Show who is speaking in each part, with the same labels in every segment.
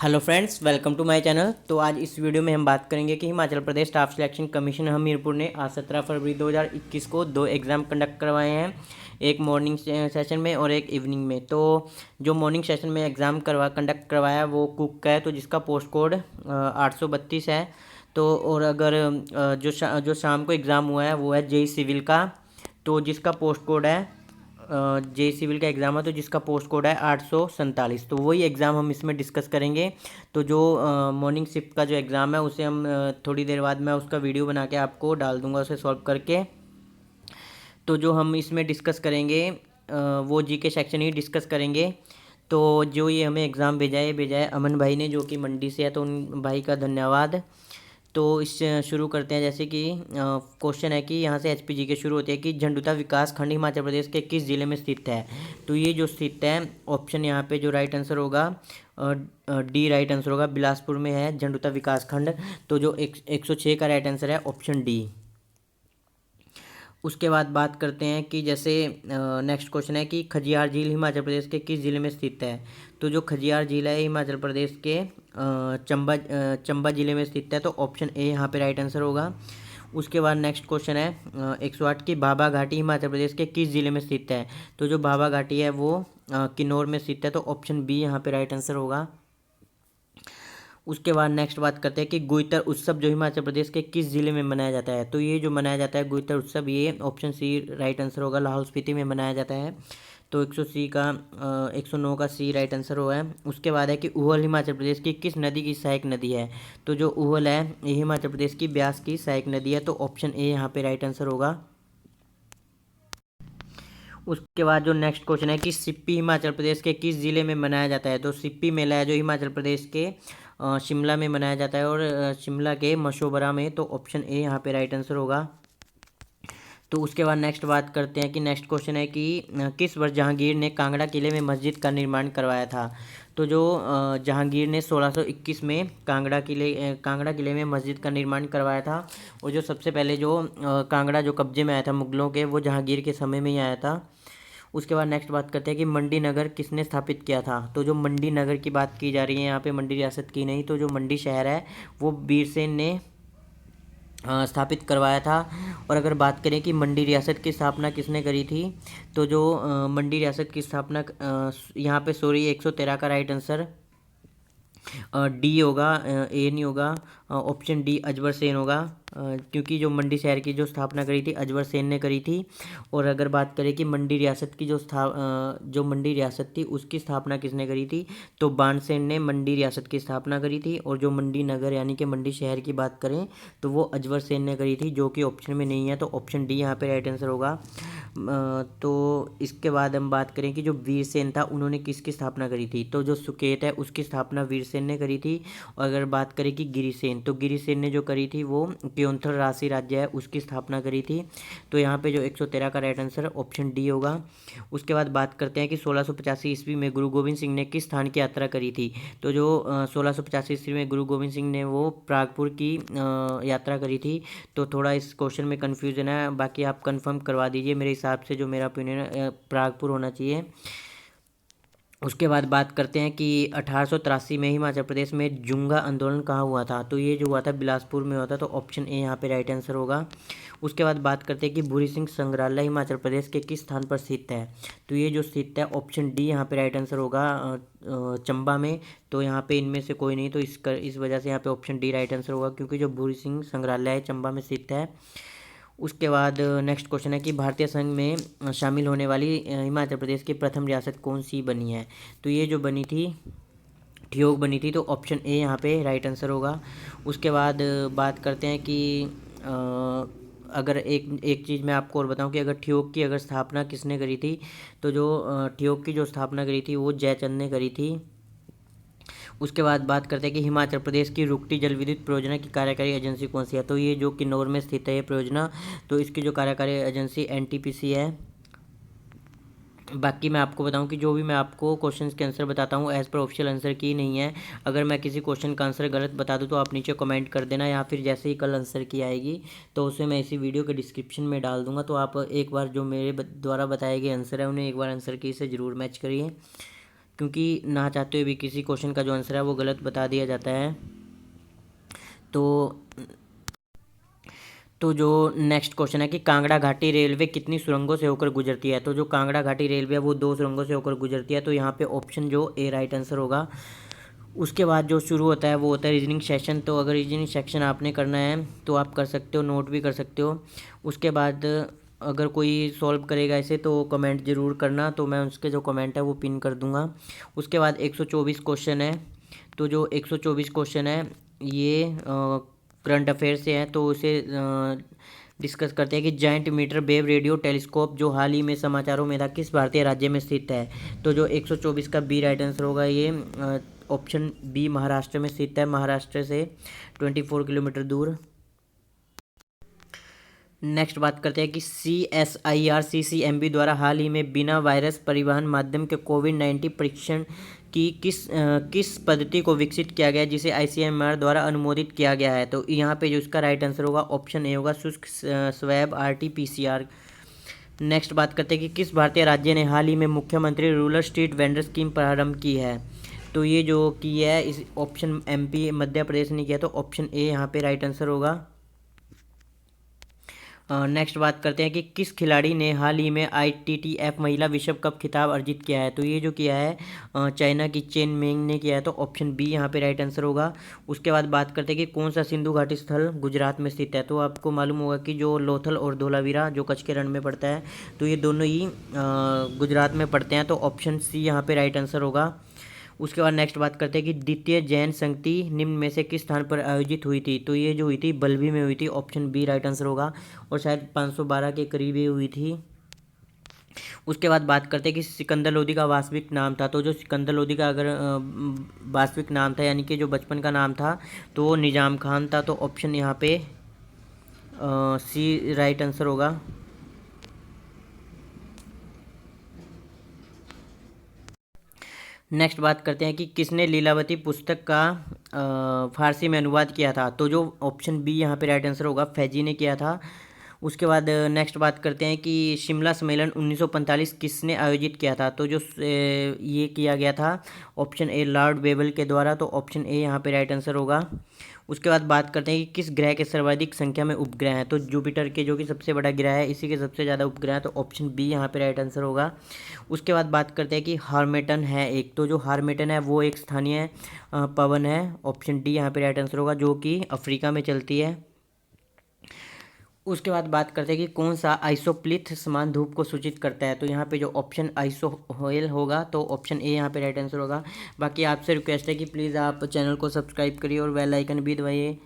Speaker 1: Hello friends, welcome to my channel. तो आज इस वीडियो में हम बात करेंगे कि Himachal Pradesh staff selection commission Hamirpur ने आज 17 फरवरी 2021 को दो एग्ज़ाम कंडक्ट करवाए हैं, एक मॉर्निंग सेशन में और एक इवनिंग में। तो जो मॉर्निंग सेशन में एग्ज़ाम कंडक्ट करवाया वो कुक का है, तो जिसका पोस्ट कोड 832 है। तो और अगर जो शाम को एग्ज़ाम हुआ है वो है जेई सिविल का, तो जिसका पोस्ट कोड है जे सिविल का एग्ज़ाम है, तो जिसका पोस्ट कोड है 847। तो वही एग्ज़ाम हम इसमें डिस्कस करेंगे। तो जो मॉर्निंग शिफ्ट का जो एग्ज़ाम है उसे हम थोड़ी देर बाद मैं उसका वीडियो बना के आपको डाल दूंगा उसे सॉल्व करके। तो जो हम इसमें डिस्कस करेंगे वो जी के सेक्शन ही डिस्कस करेंगे। तो जो ये हमें एग्ज़ाम भेजा है अमन भाई ने, जो कि मंडी से है, तो उन भाई का धन्यवाद। तो इस शुरू करते हैं। जैसे कि क्वेश्चन है कि यहाँ से एचपीजी के शुरू होते हैं कि झंडुता विकास खंड हिमाचल प्रदेश के किस जिले में स्थित है। तो ये जो स्थित है, ऑप्शन यहाँ पे जो राइट आंसर होगा डी राइट आंसर होगा, बिलासपुर में है झंडुता विकास खंड। तो जो 106 का राइट आंसर है ऑप्शन डी। उसके बाद बात करते हैं कि जैसे नेक्स्ट क्वेश्चन है कि खजियार झील हिमाचल प्रदेश के किस जिले में स्थित है। तो जो खजियार झील है हिमाचल प्रदेश के चंबा जिले में स्थित है, तो ऑप्शन ए यहाँ पे राइट आंसर होगा। उसके बाद नेक्स्ट क्वेश्चन है 108 की बाबा घाटी हिमाचल प्रदेश के किस जिले में स्थित है। तो जो बाबा घाटी है वो किन्नौर में स्थित है, तो ऑप्शन बी यहाँ पे राइट आंसर होगा। उसके बाद नेक्स्ट बात करते हैं कि गुइतर उत्सव जो हिमाचल प्रदेश के किस जिले में मनाया जाता है। तो ये जो मनाया जाता है गुइतर उत्सव, ये ऑप्शन सी राइट आंसर होगा, लाहौल स्पीति में मनाया जाता है। तो 109 का सी राइट आंसर हुआ है। उसके बाद है कि ऊहल हिमाचल प्रदेश की किस नदी की सहायक नदी है। तो जो ऊहल है ये हिमाचल प्रदेश की ब्यास की सहायक नदी है, तो ऑप्शन ए यहाँ पे राइट आंसर होगा। उसके बाद जो नेक्स्ट क्वेश्चन है कि सिप्पी हिमाचल प्रदेश के किस जिले में मनाया जाता है। तो सिप्पी मेला है जो हिमाचल प्रदेश के शिमला में मनाया जाता है, और शिमला के मशोबरा में। तो ऑप्शन ए यहाँ पे राइट आंसर होगा। तो उसके बाद नेक्स्ट बात करते हैं कि नेक्स्ट क्वेश्चन है कि किस वर्ष जहांगीर ने कांगड़ा किले में मस्जिद का निर्माण करवाया था। तो जो जहांगीर ने 1621 में कांगड़ा किले में मस्जिद का निर्माण करवाया था। और जो सबसे पहले जो कांगड़ा जो कब्जे में आया था मुगलों के, वो जहांगीर के समय में ही आया था। उसके बाद नेक्स्ट बात करते हैं कि मंडी नगर किसने स्थापित किया था। तो जो मंडी नगर की बात की जा रही है यहाँ पे, मंडी रियासत की नहीं, तो जो मंडी शहर है वो बीरसेन ने स्थापित करवाया था। और अगर बात करें कि मंडी रियासत की स्थापना किसने करी थी, तो जो मंडी रियासत की स्थापना यहाँ पे सॉरी 113 का राइट आंसर डी होगा, ए नहीं होगा। ऑप्शन डी अजबर सेन होगा, क्योंकि जो मंडी शहर की जो स्थापना करी थी अजबर सेन ने करी थी। और अगर बात करें कि मंडी रियासत की जो मंडी रियासत थी उसकी स्थापना किसने करी थी, तो बाणसेन ने मंडी रियासत की स्थापना करी थी। और जो मंडी नगर यानी कि मंडी शहर की बात करें तो वो अजबर सेन ने करी थी, जो कि ऑप्शन में नहीं है। तो ऑप्शन डी यहाँ पे राइट आंसर होगा। तो इसके बाद हम बात करें कि जो वीरसेन था उन्होंने किसकी स्थापना करी थी। तो जो सुकेत है उसकी स्थापना वीरसेन ने करी थी। और अगर बात करें कि गिरिसेन, तो गिरिसेन ने जो करी थी वो क्योंथर राशि राज्य है उसकी स्थापना करी थी। तो यहाँ पे जो 113 का राइट आंसर ऑप्शन डी होगा। उसके बाद बात करते हैं कि 1685 ईस्वी में गुरु गोविंद सिंह ने किस स्थान की यात्रा करी थी। तो जो 1685 ईस्वी में गुरु गोविंद सिंह ने वो प्रागपुर की यात्रा करी थी। तो थोड़ा इस क्वेश्चन में कन्फ्यूजन है, बाकी आप कंफर्म करवा दीजिए। मेरे हिसाब से जो मेरा ओपिनियन है प्रागपुर होना चाहिए। उसके बाद बात करते हैं कि 1883 में हिमाचल प्रदेश में जुंगा आंदोलन कहाँ हुआ था। तो ये जो हुआ था बिलासपुर में हुआ था, तो ऑप्शन ए यहाँ पे राइट आंसर होगा। उसके बाद बात करते हैं कि भूरी सिंह संग्रहालय हिमाचल प्रदेश के किस स्थान पर स्थित है। तो ये जो स्थित है ऑप्शन डी यहाँ पे राइट आंसर होगा, चंबा में। तो यहाँ पे इनमें से कोई नहीं, तो इस वजह से यहाँ पे ऑप्शन डी राइट आंसर होगा, क्योंकि जो भूरी सिंह संग्रहालय है चंबा में स्थित है। उसके बाद नेक्स्ट क्वेश्चन है कि भारतीय संघ में शामिल होने वाली हिमाचल प्रदेश की प्रथम रियासत कौन सी बनी है। तो ये जो बनी थी ठियोग बनी थी, तो ऑप्शन ए यहाँ पे राइट आंसर होगा। उसके बाद बात करते हैं कि अगर एक एक चीज़ मैं आपको और बताऊं कि अगर ठियोग की अगर स्थापना किसने करी थी, तो जो ठियोग की जो स्थापना करी थी वो जयचंद ने करी थी। उसके बाद बात करते हैं कि हिमाचल प्रदेश की रुकटी जल विद्युत परियोजना की कार्यकारी एजेंसी कौन सी है। तो ये जो किन्नौर में स्थित है ये परियोजना, तो इसकी जो कार्यकारी एजेंसी एनटीपीसी है। बाकी मैं आपको बताऊं कि जो भी मैं आपको क्वेश्चंस के आंसर बताता हूं एज पर ऑफिशियल आंसर की नहीं है। अगर मैं किसी क्वेश्चन का आंसर गलत बता दूं तो आप नीचे कमेंट कर देना, या फिर जैसे ही कल आंसर की आएगी तो उसे मैं इसी वीडियो के डिस्क्रिप्शन में डाल दूंगा। तो आप एक बार जो मेरे द्वारा बताए गए आंसर है उन्हें एक बार आंसर की से ज़रूर मैच करिए, क्योंकि ना चाहते हुए भी किसी क्वेश्चन का जो आंसर है वो गलत बता दिया जाता है। तो जो नेक्स्ट क्वेश्चन है कि कांगड़ा घाटी रेलवे कितनी सुरंगों से होकर गुजरती है। तो जो कांगड़ा घाटी रेलवे है वो 2 सुरंगों से होकर गुजरती है। तो यहाँ पे ऑप्शन जो ए राइट आंसर होगा। उसके बाद जो शुरू होता है वो होता है रीजनिंग सेक्शन। तो अगर रीजनिंग सेक्शन आपने करना है तो आप कर सकते हो, नोट भी कर सकते हो। उसके बाद अगर कोई सॉल्व करेगा इसे तो कमेंट ज़रूर करना, तो मैं उसके जो कमेंट है वो पिन कर दूंगा। उसके बाद 124 क्वेश्चन है। तो जो 124 क्वेश्चन है ये करंट अफेयर से है, तो उसे डिस्कस करते हैं कि giant metre wave radio telescope जो हाल ही में समाचारों में था किस भारतीय राज्य में स्थित है। तो जो 124 का बी राइट आंसर होगा। ये ऑप्शन बी महाराष्ट्र में स्थित है, महाराष्ट्र से 24 किलोमीटर दूर। नेक्स्ट बात करते हैं कि CSIR-CCMB द्वारा हाल ही में बिना वायरस परिवहन माध्यम के कोविड-19 परीक्षण की किस पद्धति को विकसित किया गया है जिसे ICMR द्वारा अनुमोदित किया गया है। तो यहाँ पे जो इसका राइट आंसर होगा ऑप्शन ए होगा, शुष्क स्वैब RT-PCR। नेक्स्ट बात करते हैं कि किस भारतीय राज्य ने हाल ही में मुख्यमंत्री रूरल स्ट्रीट वेंडर स्कीम प्रारंभ की है। तो ये जो की है इस ऑप्शन MP मध्य प्रदेश ने किया, तो ऑप्शन ए यहाँ पे राइट आंसर होगा। नेक्स्ट बात करते हैं कि किस खिलाड़ी ने हाल ही में ITTF महिला विश्व कप खिताब अर्जित किया है। तो ये जो किया है चाइना की चेन मेंग ने किया है, तो ऑप्शन बी यहाँ पे राइट आंसर होगा। उसके बाद बात करते हैं कि कौन सा सिंधु घाटी स्थल गुजरात में स्थित है। तो आपको मालूम होगा कि जो लोथल और धोलावीरा जो कच्छ के रण में पड़ता है, तो ये दोनों ही गुजरात में पड़ते हैं, तो ऑप्शन सी यहाँ पे राइट आंसर होगा। उसके बाद नेक्स्ट बात करते हैं कि द्वितीय जैन संगति निम्न में से किस स्थान पर आयोजित हुई थी। तो ये जो हुई थी बल्लभी में हुई थी, ऑप्शन बी राइट आंसर होगा, और शायद 512 के करीब ये हुई थी। उसके बाद बात करते हैं कि सिकंदर लोदी का वास्तविक नाम था। तो जो सिकंदर लोदी का अगर वास्तविक नाम था यानी कि जो बचपन का नाम था तो वो निजाम खान था, तो ऑप्शन यहाँ पे सी राइट आंसर होगा। नेक्स्ट बात करते हैं कि किसने लीलावती पुस्तक का फारसी में अनुवाद किया था। तो जो ऑप्शन बी यहाँ पे राइट आंसर होगा, फैजी ने किया था। उसके बाद नेक्स्ट बात करते हैं कि शिमला सम्मेलन 1945 किसने आयोजित किया था। तो जो ये किया गया था ऑप्शन ए लॉर्ड वेबल के द्वारा, तो ऑप्शन ए यहाँ पे राइट आंसर होगा। उसके बाद बात करते हैं कि किस ग्रह के सर्वाधिक संख्या में उपग्रह हैं। तो जुपिटर के जो कि सबसे बड़ा ग्रह है, इसी के सबसे ज़्यादा उपग्रह है, तो ऑप्शन बी यहाँ पे राइट आंसर होगा। उसके बाद बात करते हैं कि हार्मेटन है एक। तो जो हार्मेटन है वो एक स्थानीय पवन है, ऑप्शन डी यहाँ पे राइट आंसर होगा, जो कि अफ्रीका में चलती है। उसके बाद बात करते हैं कि कौन सा आइसोप्लिथ समान धूप को सूचित करता है। तो यहाँ पे जो ऑप्शन आइसोहेल होगा, तो ऑप्शन ए यहाँ पे राइट आंसर होगा। बाकी आपसे रिक्वेस्ट है कि प्लीज़ आप चैनल को सब्सक्राइब करिए और बेल आइकन भी दबाइए।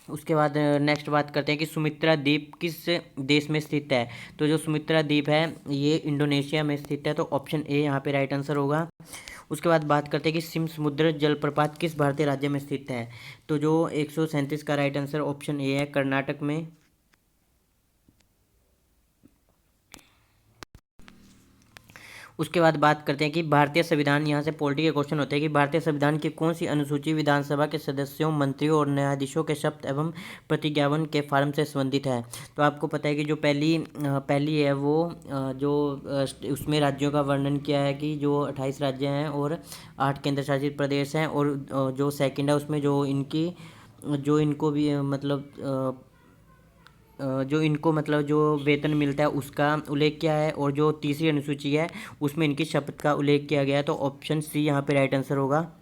Speaker 1: उसके बाद नेक्स्ट बात करते हैं कि सुमित्रा द्वीप किस देश में स्थित है। तो जो सुमित्रा द्वीप है ये इंडोनेशिया में स्थित है, तो ऑप्शन ए यहाँ पे राइट आंसर होगा। उसके बाद बात करते हैं कि सिम समुद्र जलप्रपात किस भारतीय राज्य में स्थित है। तो जो 137 का राइट आंसर ऑप्शन ए है, कर्नाटक में। उसके बाद बात करते हैं कि भारतीय संविधान, यहाँ से पॉलिटी के क्वेश्चन होते हैं कि भारतीय संविधान की कौन सी अनुसूची विधानसभा के सदस्यों, मंत्रियों और न्यायाधीशों के शपथ एवं प्रतिज्ञापन के फॉर्म से संबंधित है। तो आपको पता है कि जो पहली है वो जो उसमें राज्यों का वर्णन किया है कि जो 28 राज्य हैं और 8 केंद्र शासित प्रदेश हैं, और जो सेकेंड है उसमें जो इनको भी मतलब जो वेतन मिलता है उसका उल्लेख किया है, और जो तीसरी अनुसूची है उसमें इनकी शपथ का उल्लेख किया गया है, तो ऑप्शन सी यहाँ पे राइट आंसर होगा।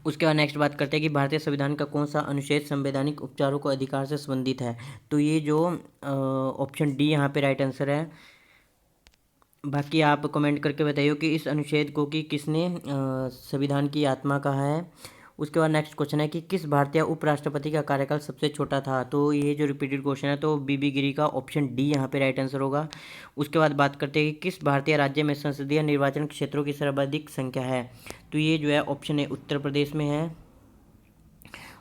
Speaker 1: उसके बाद नेक्स्ट बात करते हैं कि भारतीय संविधान का कौन सा अनुच्छेद संवैधानिक उपचारों को अधिकार से संबंधित है। तो ये जो ऑप्शन डी यहाँ पे राइट आंसर है। बाकी आप कमेंट करके बताइए कि इस अनुच्छेद को कि किसने संविधान की आत्मा कहा है। उसके बाद नेक्स्ट क्वेश्चन है कि किस भारतीय उपराष्ट्रपति का कार्यकाल सबसे छोटा था। तो ये जो रिपीटेड क्वेश्चन है, तो बीबी गिरी का, ऑप्शन डी यहाँ पे राइट आंसर होगा। उसके बाद बात करते हैं कि किस भारतीय राज्य में संसदीय निर्वाचन क्षेत्रों की सर्वाधिक संख्या है। तो ये जो है ऑप्शन ए उत्तर प्रदेश में है।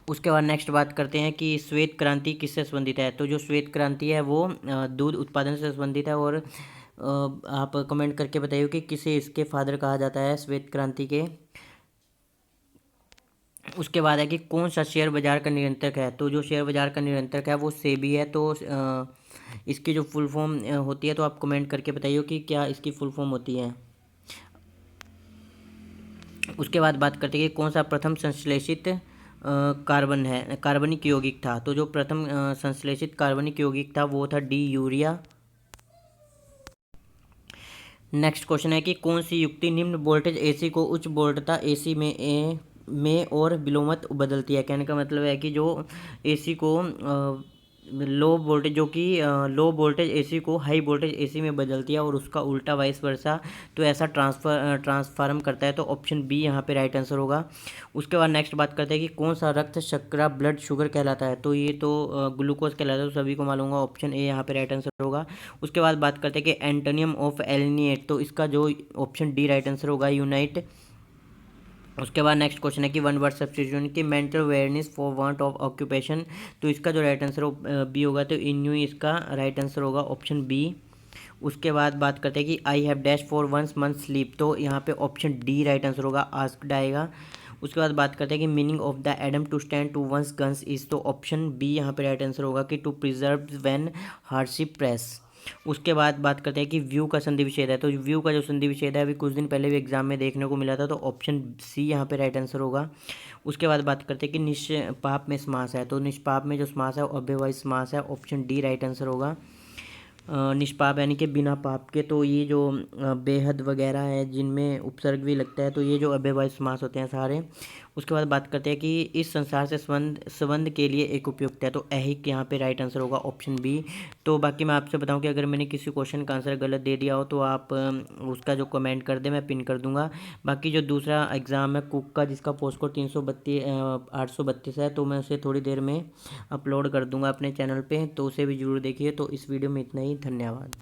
Speaker 1: उसके बाद नेक्स्ट बात करते हैं कि श्वेत क्रांति किससे संबंधित है। तो जो श्वेत क्रांति है वो दूध उत्पादन से संबंधित है, और आप कमेंट करके बताइए कि किसे इसके फादर कहा जाता है श्वेत क्रांति के। उसके बाद है कि कौन सा शेयर बाजार का नियंत्रक है। तो जो शेयर बाजार का नियंत्रक है वो सेबी है। तो इसकी जो फुल फॉर्म होती है, तो आप कमेंट करके बताइए कि क्या इसकी फुल फॉर्म होती है। उसके बाद बात करते हैं कि कौन सा प्रथम संश्लेषित कार्बन है, कार्बनिक यौगिक था। तो जो प्रथम संश्लेषित कार्बनिक यौगिक था वो था डी यूरिया। नेक्स्ट क्वेश्चन है कि कौन सी युक्ति निम्न वोल्टेज एसी को उच्च वोल्टता एसी में और विलोमत बदलती है। कहने का मतलब है कि जो एसी को लो वोल्टेज जो कि लो वोल्टेज एसी को हाई वोल्टेज एसी में बदलती है और उसका उल्टा वाइस वर्सा, तो ऐसा ट्रांसफार्म करता है। तो ऑप्शन बी यहाँ पे राइट आंसर होगा। उसके बाद नेक्स्ट बात करते हैं कि कौन सा रक्त शर्करा ब्लड शुगर कहलाता है। तो ये तो ग्लूकोज कहलाता है, तो सभी को मालूम होगा, ऑप्शन ए यहाँ पे राइट आंसर होगा। उसके बाद बात करते हैं कि एंटोनियम ऑफ एलिनिएट, तो इसका जो ऑप्शन डी राइट आंसर होगा, यूनाइट। उसके बाद नेक्स्ट क्वेश्चन है कि वन वर्ड सब्स्टिट्यूशन की mental awareness for want of occupation, तो इसका जो राइट आंसर बी होगा। तो इन्यू इसका राइट आंसर होगा, ऑप्शन बी। उसके बाद बात करते हैं कि I have dash for one's month sleep, तो यहाँ पे ऑप्शन डी राइट आंसर होगा, आस्क्ड आएगा। उसके बाद बात करते हैं कि meaning of the idiom to stand to one's guns is, तो ऑप्शन बी यहाँ पे राइट आंसर होगा कि to preserve when hardship press. उसके बाद बात करते हैं कि व्यू का संधि विच्छेद है। तो व्यू का जो संधि विच्छेद है अभी कुछ दिन पहले भी एग्जाम में देखने को मिला था, तो ऑप्शन सी यहाँ पे राइट आंसर होगा। उसके बाद बात करते हैं कि निष्पाप में समास है। तो निष्पाप में जो समास है वो अव्ययभावी समास है, ऑप्शन डी राइट आंसर होगा। निष्पाप यानी कि बिना पाप के, तो ये जो बेहद वगैरह है जिनमें उपसर्ग भी लगता है, तो ये जो अव्ययभावी समास होते हैं सारे। उसके बाद बात करते हैं कि इस संसार से संबंध के लिए एक उपयुक्त है, तो ऐहिक यहाँ पे राइट आंसर होगा, ऑप्शन बी। तो बाकी मैं आपसे बताऊं कि अगर मैंने किसी क्वेश्चन का आंसर गलत दे दिया हो तो आप उसका जो कमेंट कर दे, मैं पिन कर दूंगा। बाकी जो दूसरा एग्ज़ाम है कुक का, जिसका पोस्ट कोड 832 है, तो मैं उसे थोड़ी देर में अपलोड कर दूंगा अपने चैनल पे, तो उसे भी जरूर देखिए। तो इस वीडियो में इतना ही, धन्यवाद।